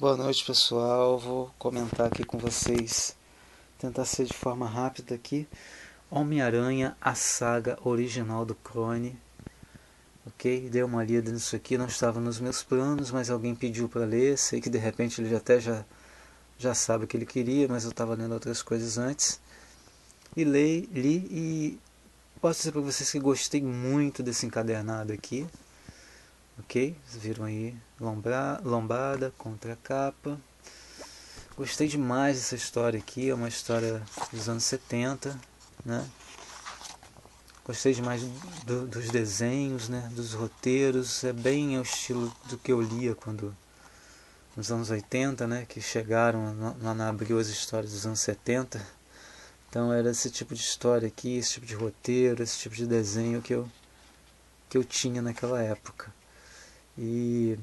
Boa noite, pessoal. Vou comentar aqui com vocês, tentar ser de forma rápida aqui. Homem-Aranha, a saga original do Clone. Ok? Dei uma lida nisso aqui, não estava nos meus planos, mas alguém pediu para ler. Sei que de repente ele já sabe o que ele queria, mas eu estava lendo outras coisas antes. E li e posso dizer para vocês que gostei muito desse encadernado aqui. Ok? Vocês viram aí lombada, contracapa. Gostei demais dessa história aqui, é uma história dos anos 70, né? Gostei demais dos desenhos, né? Dos roteiros, é bem o estilo do que eu lia quando nos anos 80, né? Que chegaram lá na Abril as histórias dos anos 70. Então era esse tipo de história aqui, esse tipo de roteiro, esse tipo de desenho que eu tinha naquela época. E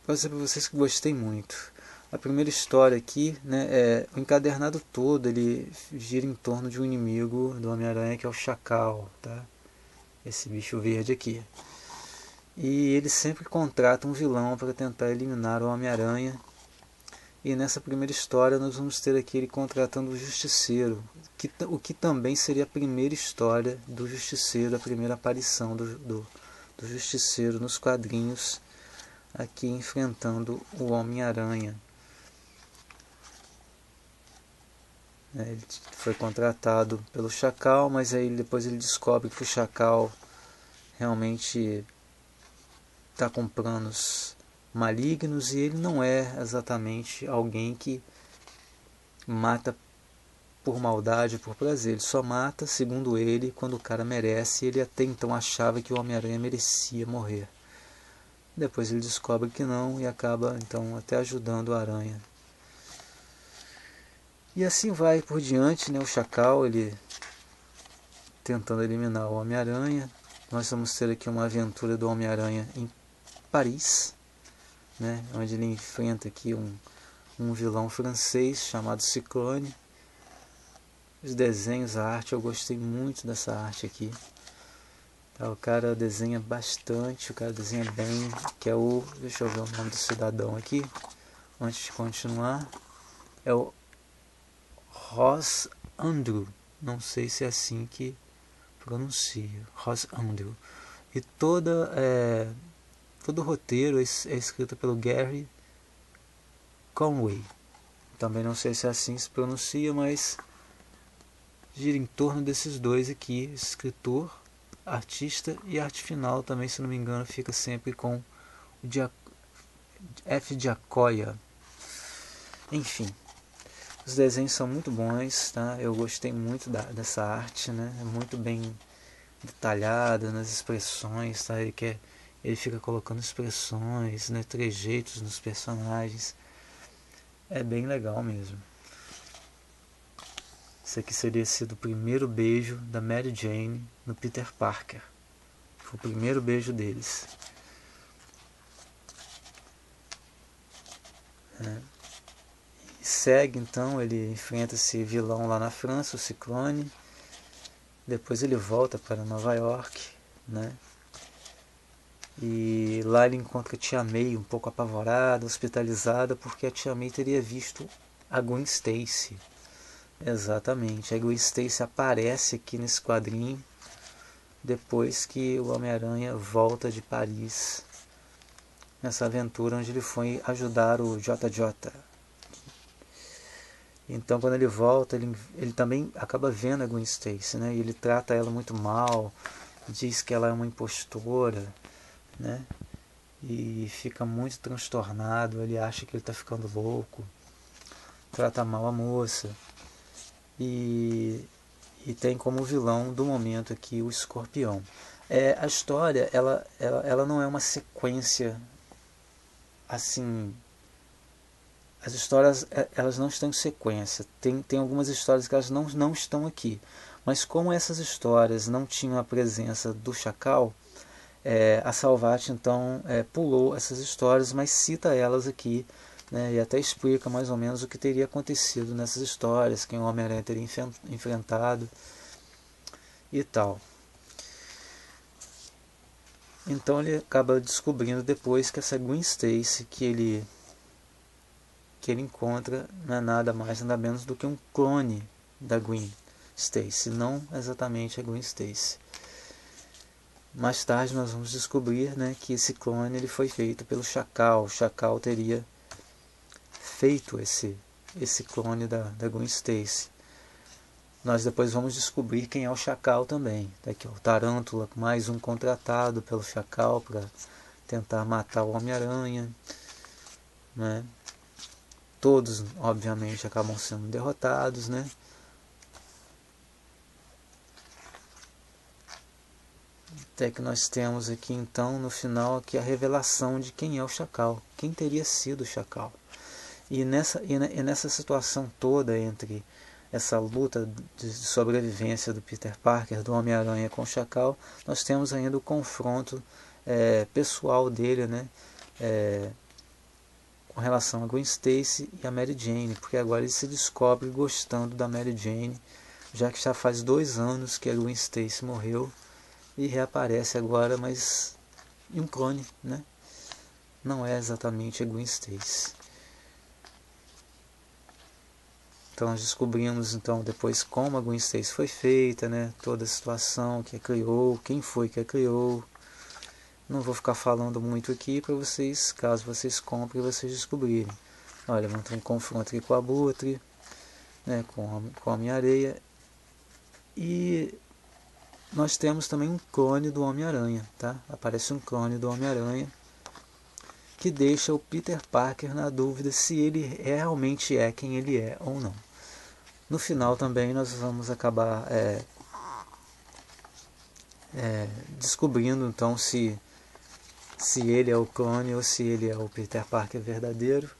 vou dizer para vocês que gostei muito. A primeira história aqui, né, o encadernado todo ele gira em torno de um inimigo do Homem-Aranha que é o Chacal, tá? Esse bicho verde aqui. E ele sempre contrata um vilão para tentar eliminar o Homem-Aranha. E nessa primeira história nós vamos ter aqui ele contratando o Justiceiro, o que também seria a primeira história do Justiceiro, a primeira aparição do Justiceiro nos quadrinhos, aqui enfrentando o Homem-Aranha. Ele foi contratado pelo Chacal, mas aí depois ele descobre que o Chacal realmente está com planos malignos e ele não é exatamente alguém que mata por maldade, por prazer. Ele só mata, segundo ele, quando o cara merece. Ele até então achava que o Homem-Aranha merecia morrer. Depois ele descobre que não e acaba então até ajudando o Aranha. E assim vai por diante, né? O Chacal, ele tentando eliminar o Homem-Aranha. Nós vamos ter aqui uma aventura do Homem-Aranha em Paris, né? Onde ele enfrenta aqui um vilão francês chamado Ciclone. Os desenhos, a arte, eu gostei muito dessa arte aqui. Tá, o cara desenha bastante, o cara desenha bem, que é o... Deixa eu ver o nome do cidadão aqui, antes de continuar. É o Ross Andru, não sei se é assim que pronuncia, Ross Andru. E todo o roteiro é escrito pelo Gary Conway. Também não sei se é assim que se pronuncia, mas gira em torno desses dois aqui, escritor, artista e arte final também, se não me engano, fica sempre com o F. Giacoia. Enfim, os desenhos são muito bons, tá? Eu gostei muito dessa arte, né? É muito bem detalhada nas expressões, tá? Ele fica colocando expressões, né? Trejeitos nos personagens. É bem legal mesmo. Esse aqui seria sido o primeiro beijo da Mary Jane no Peter Parker. Foi o primeiro beijo deles. E segue então, ele enfrenta esse vilão lá na França, o Ciclone. Depois ele volta para Nova York, né? E lá ele encontra a Tia May um pouco apavorada, hospitalizada, porque a Tia May teria visto a Gwen Stacy. Exatamente, a Gwen Stacy aparece aqui nesse quadrinho depois que o Homem-Aranha volta de Paris, nessa aventura onde ele foi ajudar o JJ. Então quando ele volta, ele também acaba vendo a Gwen Stacy, né? E ele trata ela muito mal, diz que ela é uma impostora, né? E fica muito transtornado, ele acha que ele está ficando louco, trata mal a moça. E tem como vilão do momento aqui o Escorpião. A história ela não é uma sequência assim. As histórias elas não estão em sequência. Tem algumas histórias que elas não estão aqui. Mas como essas histórias não tinham a presença do Chacal, a Salvat então pulou essas histórias, mas cita elas aqui, né, e até explica mais ou menos o que teria acontecido nessas histórias, quem o Homem-Aranha teria enfrentado e tal. Então ele acaba descobrindo depois que essa Gwen Stacy que ele que ele encontra não é nada mais nada menos do que um clone da Gwen Stacy, não exatamente a Gwen Stacy. Mais tarde nós vamos descobrir, né, que esse clone ele foi feito pelo Chacal. O Chacal teria feito esse clone da Gwen Stacy. Nós depois vamos descobrir quem é o Chacal também. Daqui, o Tarântula, mais um contratado pelo Chacal para tentar matar o Homem-Aranha, né? Todos, obviamente, acabam sendo derrotados, né? Até que nós temos aqui, então, no final, aqui a revelação de quem é o Chacal. Quem teria sido o Chacal. E nessa situação toda, entre essa luta de sobrevivência do Peter Parker, do Homem-Aranha com o Chacal, nós temos ainda o confronto pessoal dele, né? Com relação a Gwen Stacy e a Mary Jane, porque agora ele se descobre gostando da Mary Jane, já que já faz 2 anos que a Gwen Stacy morreu e reaparece agora, mas em um clone, né? Não é exatamente a Gwen Stacy. Então nós descobrimos então depois como a Gwen Stacy foi feita, né? Toda a situação que a criou, quem foi que a criou. Não vou ficar falando muito aqui para vocês, caso vocês comprem e vocês descobrirem. Olha, vamos ter um confronto aqui com a Abutre, né, com a Homem-Areia. E nós temos também um clone do Homem-Aranha, tá? Aparece um clone do Homem-Aranha que deixa o Peter Parker na dúvida se ele realmente é quem ele é ou não. No final também nós vamos acabar descobrindo então se ele é o clone ou se ele é o Peter Parker verdadeiro.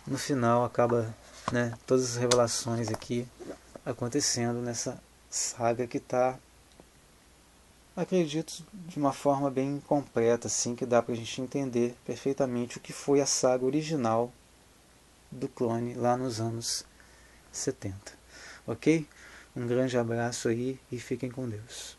No final acaba, né, todas as revelações aqui acontecendo nessa saga que está, acredito, de uma forma bem completa, assim, que dá pra gente entender perfeitamente o que foi a saga original do clone lá nos anos 70. Ok? Um grande abraço aí e fiquem com Deus.